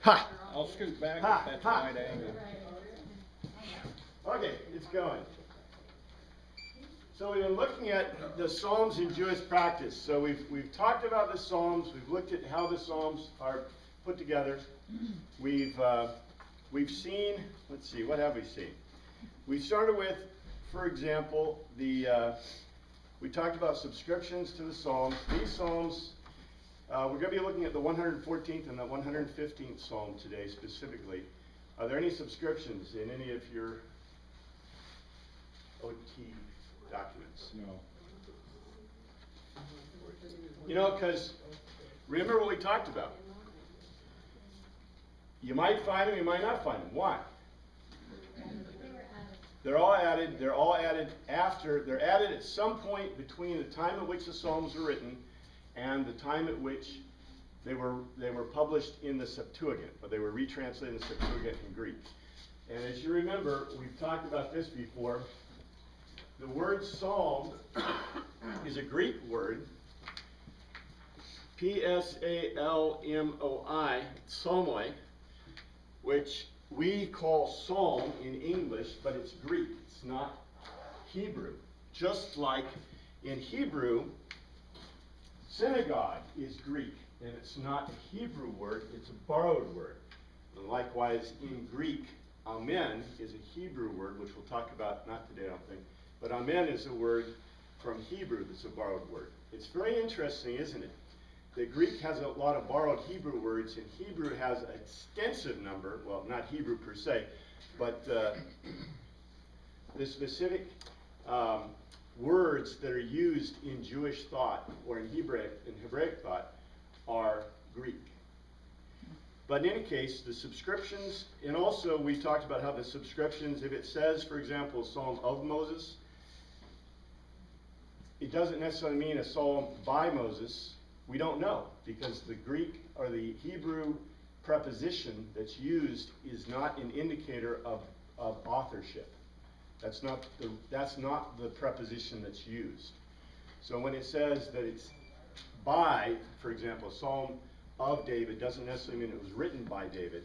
Ha! I'll scoot back Ha, if that's ha. wide angle. Okay, it's going. So we've been looking at the Psalms in Jewish practice. So we've talked about the Psalms. We've looked at how the Psalms are put together. We've seen. Let's see. What have we seen? We started with, for example, we talked about subscriptions to the Psalms. These Psalms. We're going to be looking at the 114th and the 115th Psalm today specifically. Are there any subscriptions in any of your OT documents? No. You know, because remember what we talked about. You might find them, you might not find them. Why? They're all added. They're all added after. They're added at some point between the time at which the Psalms were written and the time at which they were published in the Septuagint, or they were retranslated in the Septuagint in Greek. And as you remember, we've talked about this before. The word psalm is a Greek word, P-S-A-L-M-O-I, psalmoi, which we call psalm in English, but it's Greek. It's not Hebrew. Just like in Hebrew, synagogue is Greek, and it's not a Hebrew word, it's a borrowed word. And likewise, in Greek, amen is a Hebrew word, which we'll talk about, not today, I don't think, but amen is a word from Hebrew that's a borrowed word. It's very interesting, isn't it? The Greek has a lot of borrowed Hebrew words, and Hebrew has an extensive number, well, not Hebrew per se, but the specific words that are used in Jewish thought or in Hebraic thought are Greek. But in any case, the subscriptions, and also we talked about how the subscriptions, if it says, for example, a psalm of Moses, it doesn't necessarily mean a psalm by Moses. We don't know, because the Greek or the Hebrew preposition that's used is not an indicator of authorship. That's not the preposition that's used. So when it says that it's by, for example, a psalm of David doesn't necessarily mean it was written by David.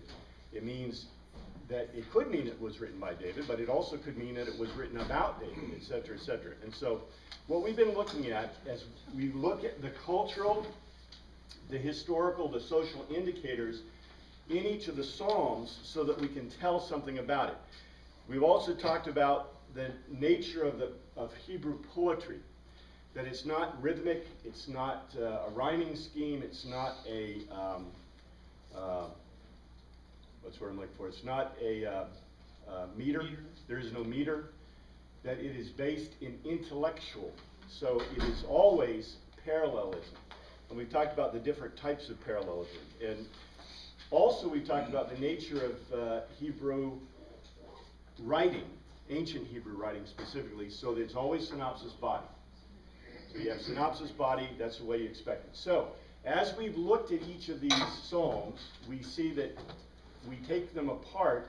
It means that it could mean it was written by David, but it also could mean that it was written about David, etc., etc. And so what we've been looking at as we look at the cultural, the historical, the social indicators in each of the Psalms so that we can tell something about it. We've also talked about the nature of Hebrew poetry, that it's not rhythmic, it's not a rhyming scheme, it's not a, what's the word I'm looking for? It's not a meter. There is no meter. That it is based in intellectual. So it is always parallelism. And we've talked about the different types of parallelism. And also we talked about the nature of Hebrew writing, ancient Hebrew writing specifically, so that it's always synopsis body. So you have synopsis body, that's the way you expect it. So as we've looked at each of these psalms, we see that we take them apart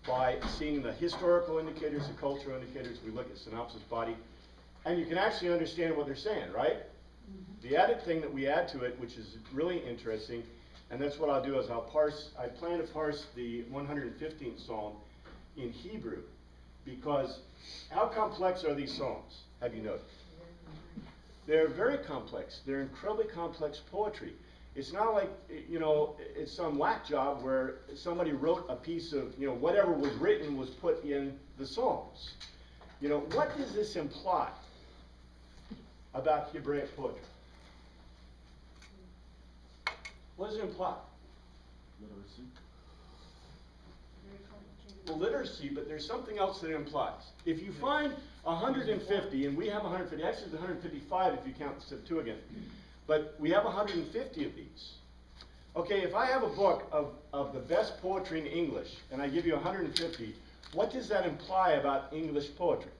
by seeing the historical indicators, the cultural indicators. We look at synopsis body, and you can actually understand what they're saying, right? The added thing that we add to it, which is really interesting, and that's what I'll do, is I plan to parse the 115th Psalm in Hebrew, because how complex are these Psalms, have you noticed? They're very complex. They're incredibly complex poetry. It's not like, you know, it's some whack job where somebody wrote a piece of, you know, whatever was written was put in the Psalms. You know, what does this imply about Hebraic poetry? What does it imply? Literacy. Well, literacy, but there's something else that it implies. If you find 150, and we have 150, actually it's 155 if you count the Septuagint, but we have 150 of these. Okay, if I have a book of the best poetry in English, and I give you 150, what does that imply about English poetry?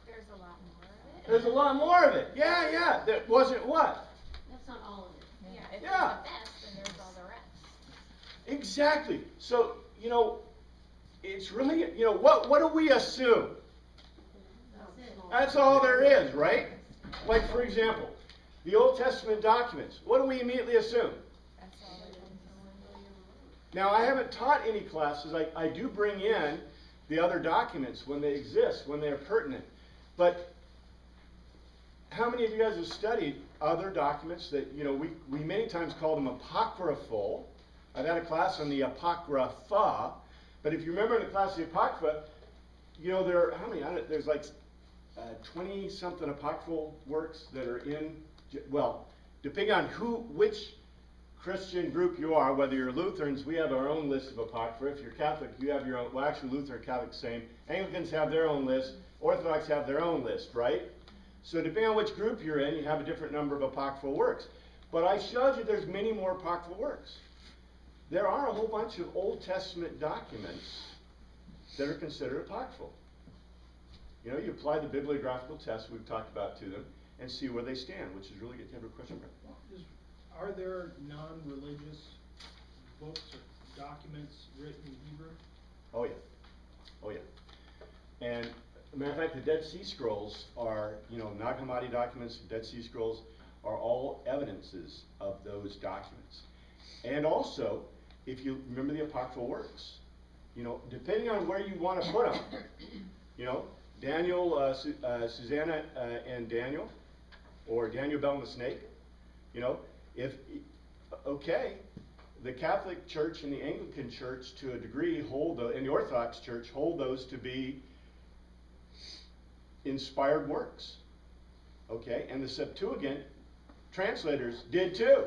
There's a lot more of it. There's a lot more of it. Yeah, yeah. That wasn't what? That's not all of it. Yeah, if Yeah. there's the best, then there's all the rest. Exactly. So, you know, it's really, you know, what do we assume? That's it. That's all there is, right? Like, for example, The Old Testament documents. What do we immediately assume? That's all it is. Now, I haven't taught any classes. I do bring in the other documents when they exist, when they are pertinent. But how many of you guys have studied other documents that, you know, we many times call them apocryphal. I've had a class on the Apocrypha. But if you remember in the class of the Apocrypha, you know, there are, how many? There's like 20-something apocryphal works that are in, well, depending on which Christian group you are, whether you're Lutherans, we have our own list of apocrypha. If you're Catholic, you have your own. Well, actually, Lutheran and Catholic same. Anglicans have their own list. Orthodox have their own list, right? So depending on which group you're in, you have a different number of apocryphal works. But I showed you there's many more apocryphal works. There are a whole bunch of Old Testament documents that are considered apocryphal. You know, you apply the bibliographical test we've talked about to them and see where they stand, which is really good. Do you have a question, Brett? Are there non-religious books or documents written in Hebrew? Oh, yeah. Oh, yeah. And, as a matter of fact, the Dead Sea Scrolls are, you know, Nag Hammadi documents, Dead Sea Scrolls are all evidences of those documents. And also, if you remember the apocryphal works, you know, depending on where you want to put them, you know, Daniel, Susanna and Daniel, or Daniel, Bell and the Snake, you know, the Catholic Church and the Anglican Church to a degree and the Orthodox Church hold those to be inspired works, okay, and the Septuagint translators did too,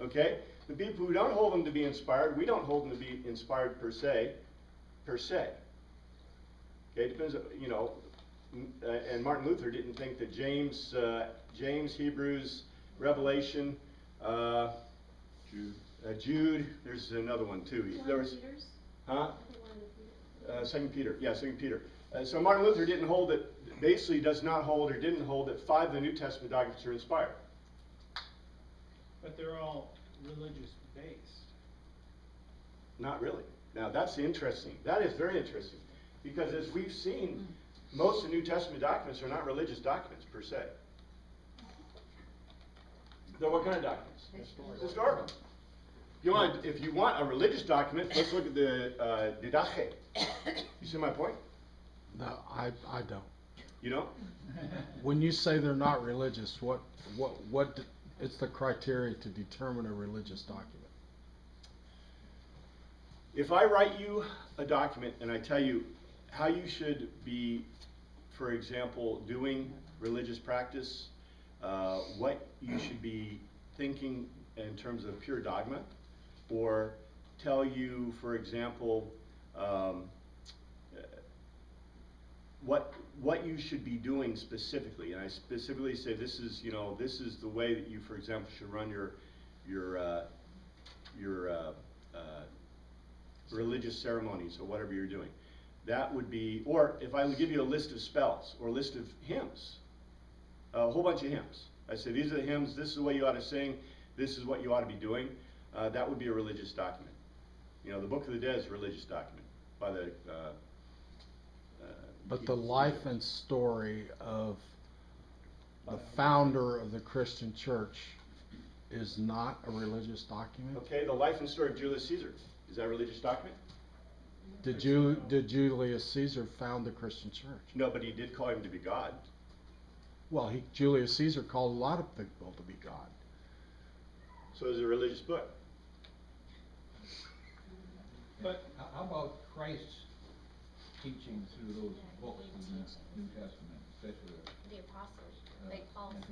okay. The people who don't hold them to be inspired, we don't hold them to be inspired per se. Okay, it depends, you know, and Martin Luther didn't think that James, Hebrews, Revelation, Jude, there's another one too. There was, huh? 2 Peter, yeah, 2 Peter. So Martin Luther didn't hold it, basically does not hold or didn't hold that 5 of the New Testament documents are inspired. But they're all religious based. Not really. Now that's interesting. That is very interesting. Because as we've seen, most of the New Testament documents are not religious documents per se. They're what kind of documents? Historical. If you want a religious document, let's look at the Didache. You see my point? No, I don't. You don't? When you say they're not religious, what it's the criteria to determine a religious document? If I write you a document and I tell you how you should be, for example, doing religious practice, what you should be thinking in terms of pure dogma, or tell you, for example, what you should be doing specifically, and I specifically say this is, you know, this is the way that you, for example, should run your religious ceremonies or whatever you're doing. That would be, or if I give you a list of spells or a list of hymns, a whole bunch of hymns. I say these are the hymns, this is the way you ought to sing, this is what you ought to be doing. That would be a religious document. You know, the Book of the Dead is a religious document by the But the life and story of the founder of the Christian church is not a religious document? Okay, the life and story of Julius Caesar. Is that a religious document? Did Julius Caesar found the Christian church? No, but he did call him to be God. Well, Julius Caesar called a lot of people to be God. So it's a religious book. But How about Christ's teaching through those books in the New Testament, especially The apostles, like Paul said,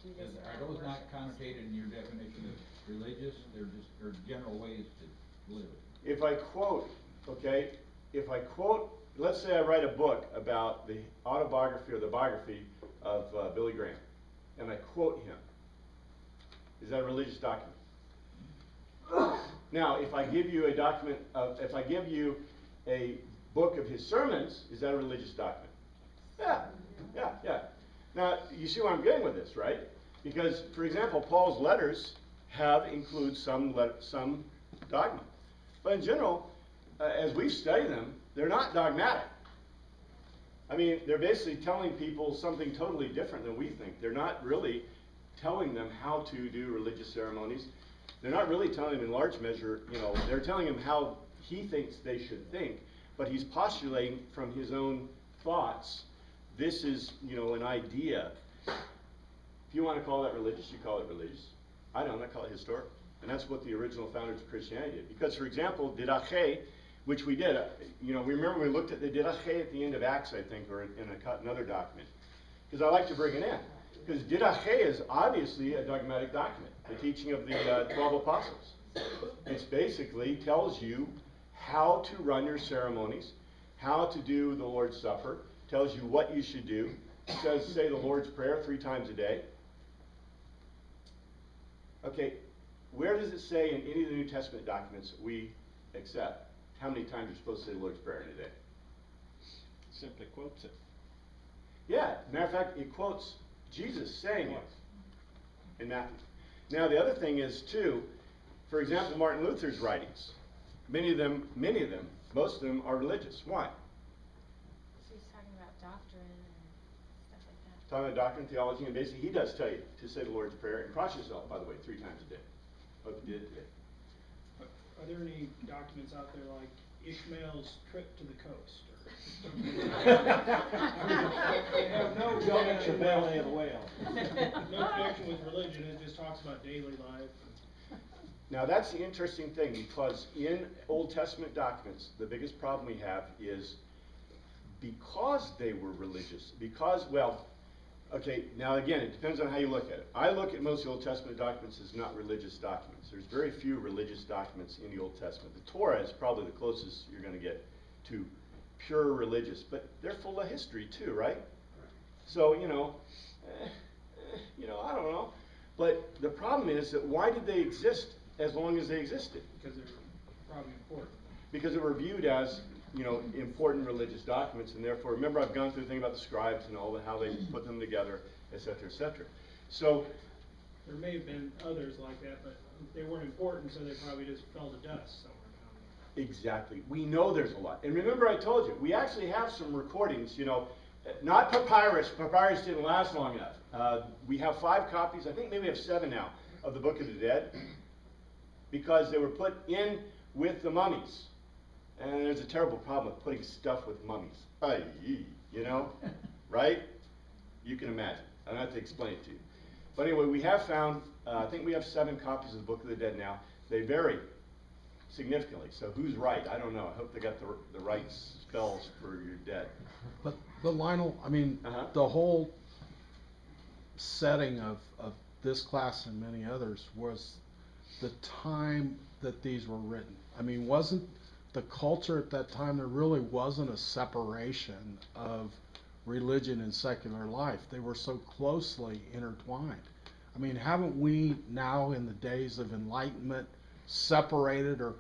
do this and that. Are those not worship. connotated in your definition of religious? They're general ways to live. If I quote, okay, let's say I write a book about the autobiography or the biography of Billy Graham, and I quote him, is that a religious document? Now, if I give you a document, if I give you a book of his sermons, is that a religious document? Yeah. Now, you see where I'm getting with this, right? Because, for example, Paul's letters include some dogma. But in general, as we study them, they're not dogmatic. I mean, they're basically telling people something totally different than we think. They're not really telling them how to do religious ceremonies. They're not really telling them in large measure, they're telling them how he thinks they should think, but he's postulating from his own thoughts. This is, an idea. If you want to call that religious, you call it religious. I don't, I call it historical. And that's what the original founders of Christianity did. Because, for example, didache, which we did, remember we looked at the didache at the end of Acts, I think, or in another document. Because I like to bring it in. Because didache is obviously a dogmatic document, the teaching of the 12 apostles. It basically tells you how to run your ceremonies, how to do the Lord's Supper, tells you what you should do. It says, say the Lord's Prayer 3 times a day. Okay, where does it say in any of the New Testament documents that we accept how many times you're supposed to say the Lord's Prayer in a day? Simply quotes it. Yeah, matter of fact, it quotes Jesus saying it in Matthew. Now, the other thing is, too, for example, Martin Luther's writings. Many of them, most of them are religious. Why? So he's talking about doctrine and stuff like that. Talking about doctrine, theology, and basically he does tell you to say the Lord's Prayer and cross yourself, by the way, 3 times a day. Hope you did it today. Are there any documents out there like Ishmael's trip to the coast? They have no connection with religion, it just talks about daily life. Now that's the interesting thing, because in Old Testament documents, the biggest problem we have is because they were religious, okay, now again, it depends on how you look at it. I look at most of the Old Testament documents as not religious documents. There's very few religious documents in the Old Testament. The Torah is probably the closest you're going to get to pure religious, but they're full of history too, right? So, I don't know. But the problem is that why did they exist as long as they existed? Because they're probably important. Because they were viewed as, important religious documents, and therefore, remember I've gone through the thing about the scribes and all that, how they put them together, etc., etc. So, there may have been others like that, but they weren't important, so they probably just fell to dust somewhere down there. exactly. We know there's a lot. And remember I told you, we actually have some recordings, not papyrus. Papyrus didn't last long enough. We have 5 copies, I think maybe we have 7 now, of the Book of the Dead, because they were put in with the mummies. And there's a terrible problem with putting stuff with mummies. Right? You can imagine. I don't have to explain it to you. But anyway, we have found, I think we have 7 copies of the Book of the Dead now. They vary significantly. So who's right? I don't know. I hope they got the right spells for your dead. But Lionel, Uh-huh. the whole setting of this class and many others was the time that these were written. Wasn't the culture at that time, there really wasn't a separation of religion and secular life. They were so closely intertwined. Haven't we now in the days of enlightenment separated or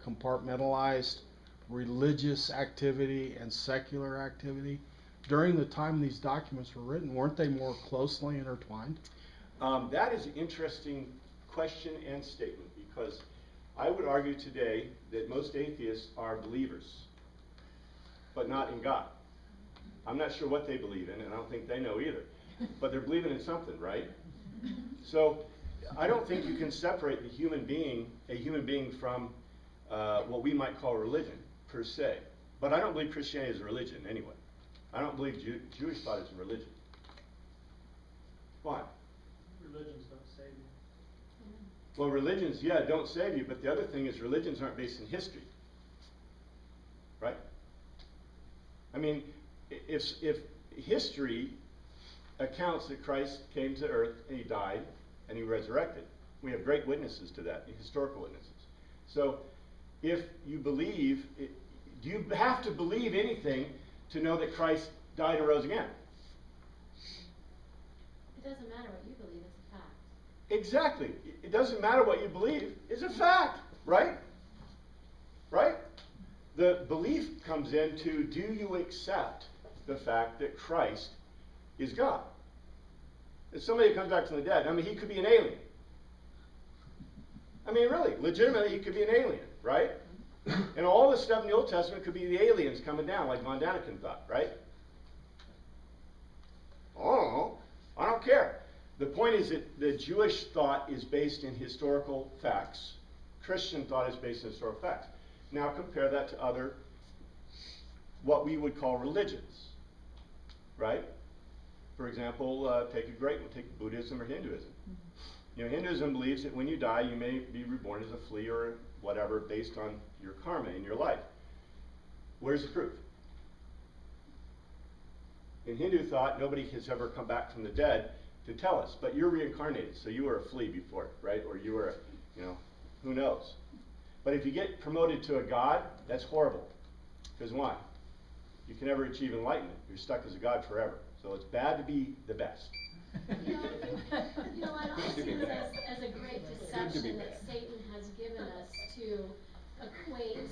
compartmentalized religious activity and secular activity? During the time these documents were written, weren't they more closely intertwined? That is an interesting question and statement, because I would argue today that most atheists are believers, but not in God. I'm not sure what they believe in, and I don't think they know either. But they're believing in something, right? So I don't think you can separate a human being from what we might call religion, per se. But I don't believe Christianity is a religion anyway. I don't believe Jewish thought is a religion. Why? Religions don't save you. Well, religions, don't save you, but the other thing is religions aren't based in history. Right? If history accounts that Christ came to earth and he died and he resurrected, we have great witnesses to that, historical witnesses. So if you believe, do you have to believe anything to know that Christ died and rose again? It doesn't matter what you believe, it's a fact. Exactly. It doesn't matter what you believe. It's a fact, right? Right? The belief comes into, do you accept the fact that Christ is God? If somebody comes back from the dead, he could be an alien. Really, legitimately, he could be an alien, right? And all this stuff in the Old Testament could be the aliens coming down, like Von Daniken thought, right? Oh, I don't care. The point is that the Jewish thought is based in historical facts. Christian thought is based in historical facts. Now compare that to other, what we would call religions, right? For example, take a great one, take Buddhism or Hinduism. You know, Hinduism believes that when you die, you may be reborn as a flea or whatever based on your karma in your life. Where's the proof? In Hindu thought, nobody has ever come back from the dead to tell us, but you're reincarnated, so you were a flea before, right? Or you were, you know, who knows? But if you get promoted to a god, that's horrible. Because why? You can never achieve enlightenment. You're stuck as a god forever. So it's bad to be the best. You know what, I see this as a great deception that Satan has given us to equate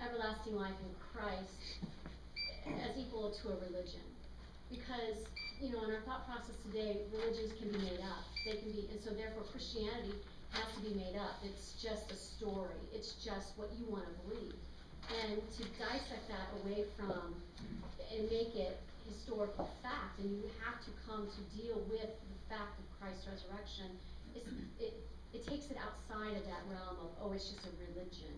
everlasting life in Christ as equal to a religion. Because, you know, in our thought process today, religions can be made up. They can be, and so therefore Christianity has to be made up. It's just a story. It's just what you want to believe. And to dissect that away from and make it historical fact, and you have to come to deal with the fact of Christ's resurrection, it takes it outside of that realm of, oh, it's just a religion.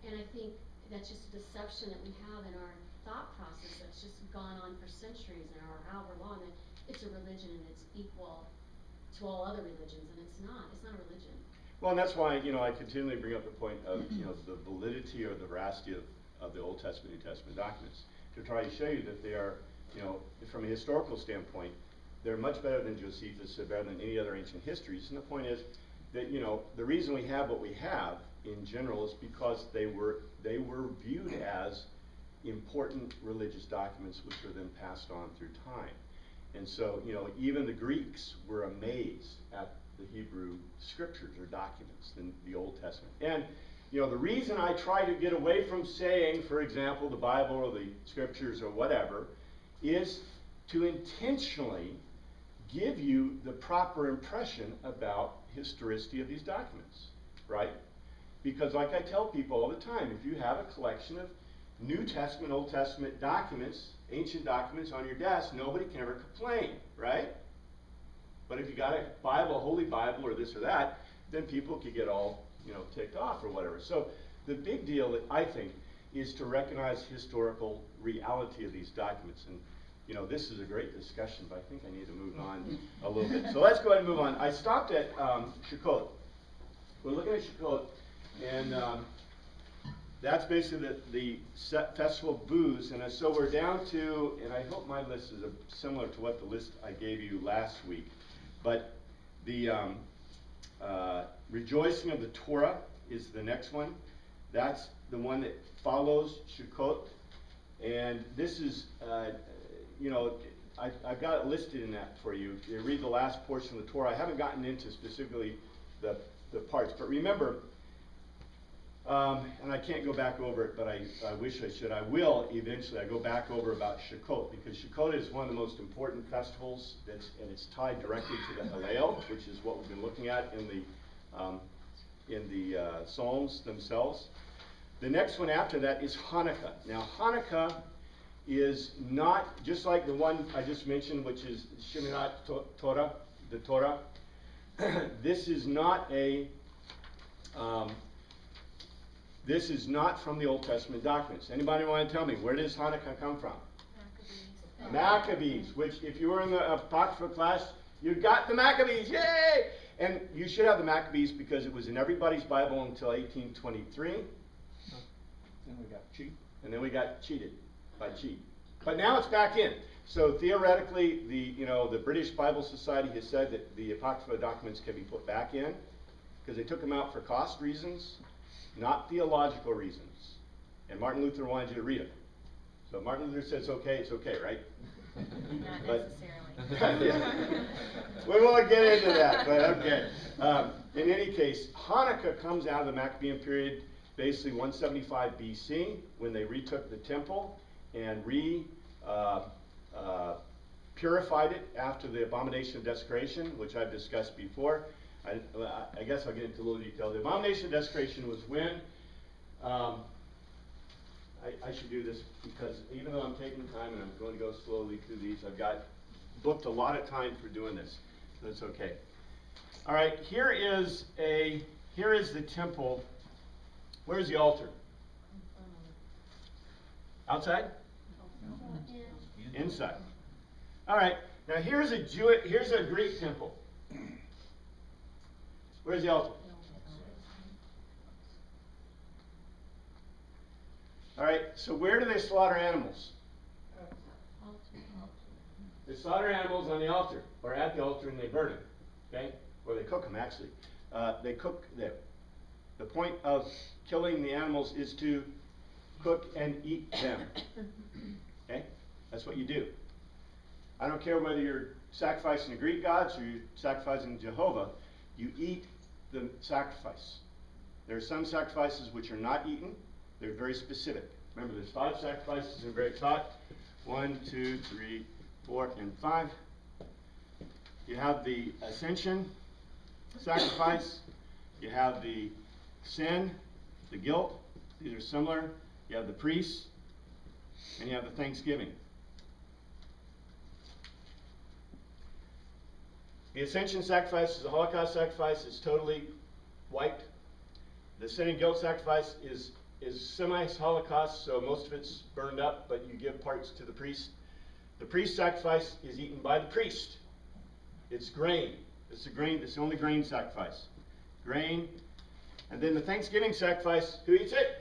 And I think that's just a deception that we have in our thought process that's just gone on for centuries now, or however long, that it's a religion and it's equal to all other religions, and it's not. It's not a religion. Well, and that's why, you know, I continually bring up the point of, you know, the validity or the veracity of the Old Testament, New Testament documents, to try to show you that they are, you know, from a historical standpoint, they're much better than Josephus, they're better than any other ancient histories. And the point is that, you know, the reason we have what we have in general is because they were viewed as important religious documents which were then passed on through time. And so, you know, even the Greeks were amazed at the Hebrew scriptures or documents in the Old Testament. And, you know, the reason I try to get away from saying, for example, the Bible or the scriptures or whatever, is to intentionally give you the proper impression about historicity of these documents, right? Because like I tell people all the time, if you have a collection of New Testament, Old Testament documents, ancient documents on your desk, nobody can ever complain, right? But if you got a Bible, a Holy Bible, or this or that, then people could get all, you know, ticked off or whatever. So the big deal, that I think, is to recognize historical reality of these documents. And, you know, this is a great discussion, but I think I need to move on a little bit. So let's go ahead and move on. I stopped at Sukkot. We're looking at Sukkot, and that's basically the festival of booths. And so we're down to, and I hope my list is similar to what the list I gave you last week, but the rejoicing of the Torah is the next one. That's the one that follows Sukkot. And this is, you know, I've got it listed in that for you. You read the last portion of the Torah. I haven't gotten into specifically the parts, but remember, and I can't go back over it, but I wish I should. I will eventually. I go back over about Sukkot, because Sukkot is one of the most important festivals, and it's tied directly to the Hallel, which is what we've been looking at in the Psalms themselves. The next one after that is Hanukkah. Now, Hanukkah is not just like the one I just mentioned, which is Sheminat Torah, the Torah. This is not this is not from the Old Testament documents. Anybody want to tell me, where does Hanukkah come from? Maccabees, which if you were in the Apocrypha class, you got the Maccabees, yay! And you should have the Maccabees because it was in everybody's Bible until 1823. Then we got cheat. And then we got cheated by cheat. But now it's back in. So theoretically, the British Bible Society has said that the Apocrypha documents can be put back in because they took them out for cost reasons, not theological reasons. And Martin Luther wanted you to read them. So Martin Luther says it's okay, right? Not necessarily. Yeah. We won't get into that, but okay. In any case, Hanukkah comes out of the Maccabean period, basically 175 BC, when they retook the temple and purified it after the abomination of desecration, which I've discussed before. I guess I'll get into a little detail. The abomination of desecration was when, I should do this because even though I'm taking time and I'm going to go slowly through these, I've got booked a lot of time for doing this. So that's okay. All right, here is the temple. Where's the altar? Outside? Inside. All right. Now here's a Greek temple. Where's the altar? All right. So where do they slaughter animals? They slaughter animals on the altar, or at the altar, and they burn them. Okay, or they cook them actually. They cook them. The point of killing the animals is to cook and eat them. Okay, that's what you do. I don't care whether you're sacrificing the Greek gods or you're sacrificing Jehovah. You eat the sacrifice. There are some sacrifices which are not eaten. They're very specific. Remember, there's 5 sacrifices in Great Thought. 1, 2, 3, 4, and 5. You have the ascension sacrifice. You have the sin, the guilt. These are similar. You have the priests, and you have the thanksgiving. The ascension sacrifice is a Holocaust sacrifice. It's totally wiped. The sin and guilt sacrifice is semi-Holocaust, so most of it's burned up, but you give parts to the priest. The priest sacrifice is eaten by the priest. It's grain. It's the only grain sacrifice. Grain. And then the Thanksgiving sacrifice, who eats it?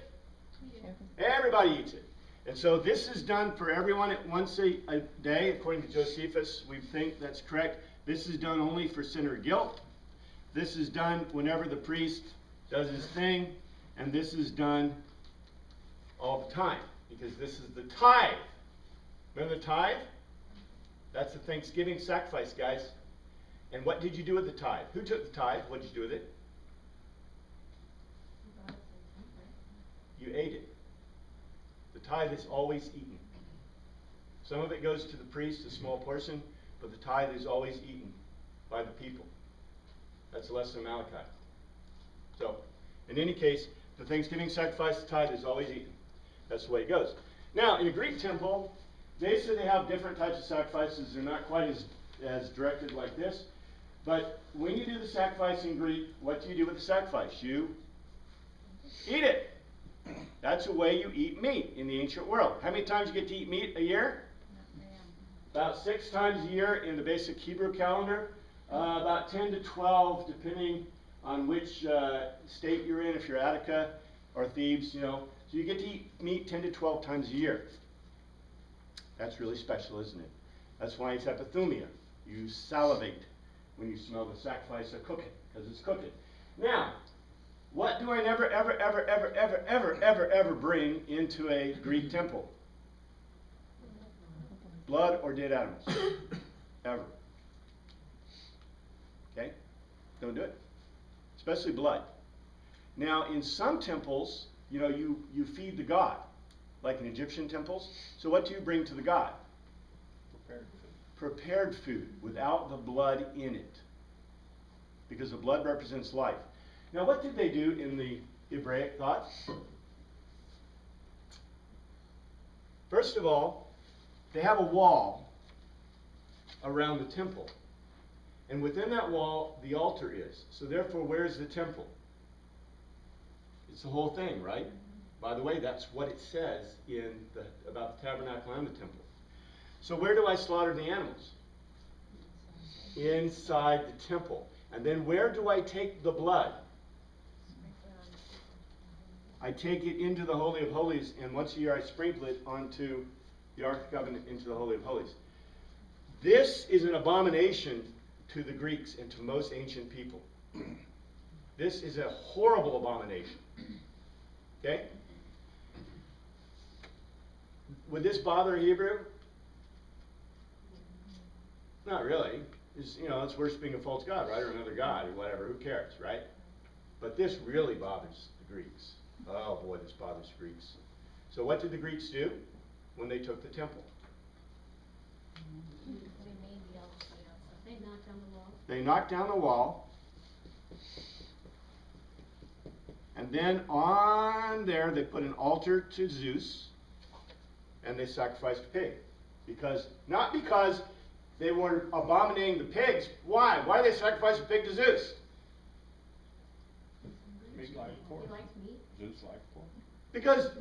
Everybody eats it. And so this is done for everyone at once a day, according to Josephus. We think that's correct. This is done only for sin or guilt. This is done whenever the priest does his thing. And this is done all the time, because this is the tithe. Remember the tithe? That's the Thanksgiving sacrifice, guys. And what did you do with the tithe? Who took the tithe? What did you do with it? You ate it. The tithe is always eaten. Some of it goes to the priest, a small portion, but the tithe is always eaten by the people. That's the lesson of Malachi. So, in any case, the Thanksgiving sacrifice, the tithe is always eaten. That's the way it goes. Now, in a Greek temple, they say they have different types of sacrifices. They're not quite as directed like this. But when you do the sacrifice in Greek, what do you do with the sacrifice? You eat it. That's the way you eat meat in the ancient world. How many times you get to eat meat a year? About 6 times a year in the basic Hebrew calendar. About 10 to 12, depending on which state you're in, if you're Attica or Thebes, you know. So you get to eat meat 10 to 12 times a year. That's really special, isn't it? That's why it's epithumia. You salivate when you smell the sacrifice of cooking, because it's cooking. Now, what do I never, ever bring into a Greek temple? Blood or dead animals. Ever. Okay? Don't do it. Especially blood. Now, in some temples, you know, you feed the god, like in Egyptian temples. So what do you bring to the god? Prepared food. Prepared food, without the blood in it. Because the blood represents life. Now, what did they do in the Hebraic thought? First of all, they have a wall around the temple. And within that wall, the altar is. So therefore, where's the temple? It's the whole thing, right? By the way, that's what it says about the tabernacle and the temple. So where do I slaughter the animals? Inside the temple. And then where do I take the blood? I take it into the Holy of Holies, and once a year I sprinkle it onto the Ark of the Covenant, into the Holy of Holies. This is an abomination to the Greeks and to most ancient people. This is a horrible abomination. Okay? Would this bother a Hebrew? Not really. It's worshiping a false god, right? Or another god, or whatever. Who cares, right? But this really bothers the Greeks. Oh boy, this bothers Greeks. So what did the Greeks do when they took the temple? They knocked down the wall. They knocked down the wall. And then on there they put an altar to Zeus. And they sacrificed a pig. Not because they were abominating the pigs. Why? Why did they sacrifice a pig to Zeus? Meat like pork. You like meat? Zeus like pork. Because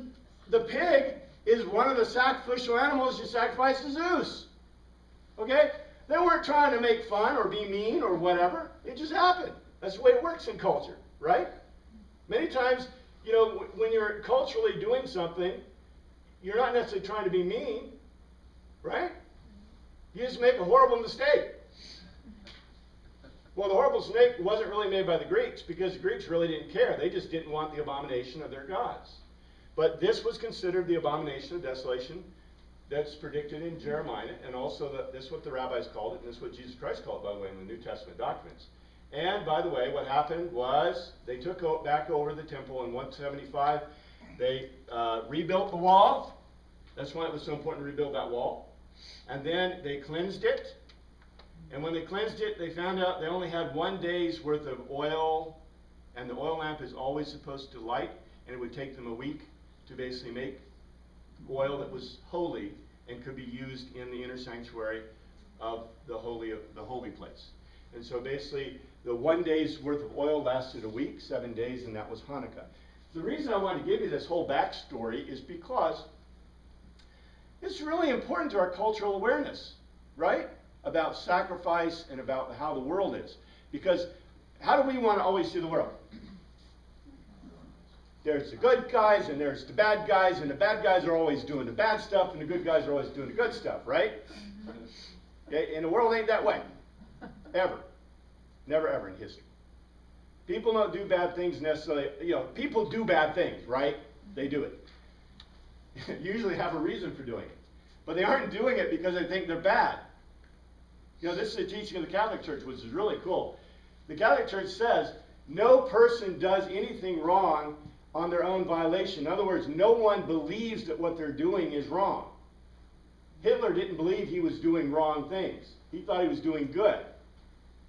the pig is one of the sacrificial animals you sacrifice to Zeus. Okay? They weren't trying to make fun or be mean or whatever. It just happened. That's the way it works in culture, right? Many times, you know, when you're culturally doing something, you're not necessarily trying to be mean, right? You just make a horrible mistake. Well, the horrible mistake wasn't really made by the Greeks, because the Greeks really didn't care. They just didn't want the abomination of their gods. But this was considered the abomination of desolation that's predicted in Jeremiah, and also this is what the rabbis called it, and this is what Jesus Christ called it, by the way, in the New Testament documents. And by the way, what happened was they took back over the temple in 175. They rebuilt the wall. That's why it was so important to rebuild that wall. And then they cleansed it. And when they cleansed it, they found out they only had 1 day's worth of oil, and the oil lamp is always supposed to light, and it would take them a week to basically make oil that was holy and could be used in the inner sanctuary of the holy place. And so basically, the 1 day's worth of oil lasted a week, 7 days, and that was Hanukkah. The reason I wanted to give you this whole backstory is because it's really important to our cultural awareness, right? About sacrifice and about how the world is. Because how do we want to always see the world? There's the good guys and there's the bad guys, and the bad guys are always doing the bad stuff, and the good guys are always doing the good stuff, right? Okay? And the world ain't that way. Ever. Never ever in history. People don't do bad things necessarily. You know, people do bad things, right? They do it. Usually have a reason for doing it. But they aren't doing it because they think they're bad. You know, this is the teaching of the Catholic Church, which is really cool. The Catholic Church says no person does anything wrong on their own violation. In other words, no one believes that what they're doing is wrong. Hitler didn't believe he was doing wrong things. He thought he was doing good.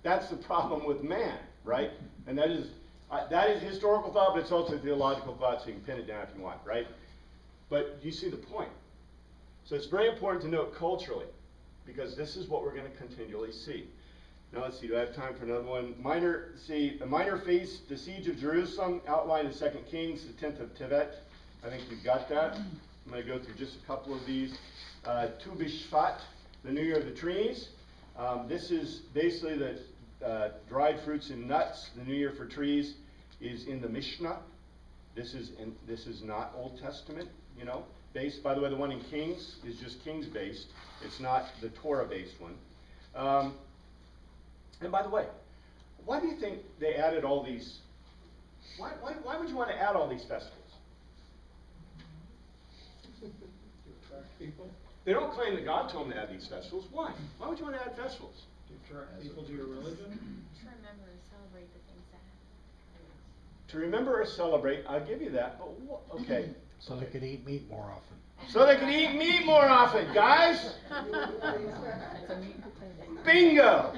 That's the problem with man, right? And that is historical thought, but it's also theological thought, so you can pin it down if you want, right? But you see the point. So it's very important to note culturally, because this is what we're going to continually see. Now let's see, do I have time for another one? The minor feast, the siege of Jerusalem, outlined in 2 Kings, the 10th of Tevet. I think we've got that. I'm going to go through just a couple of these. Tu B'Shvat, the New Year of the Trees. This is basically the dried fruits and nuts. The New Year for trees is in the Mishnah. This is not Old Testament, you know, based. By the way, the one in Kings is just Kings based. It's not the Torah based one. And by the way, why do you think they added all these? Why would you want to add all these festivals? To attract people, They don't claim that God told them to add these festivals. Why? Why would you want to add festivals? to attract people to your religion. To remember and celebrate the things that happen. To remember or celebrate, I'll give you that, but okay. So they could eat meat more often. So they can eat meat more often, guys! Bingo!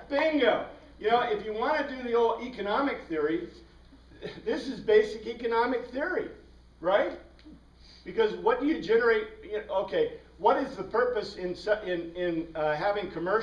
Bingo! You know, if you want to do the old economic theory, this is basic economic theory, right? Because what do you generate? Okay, what is the purpose in having commercial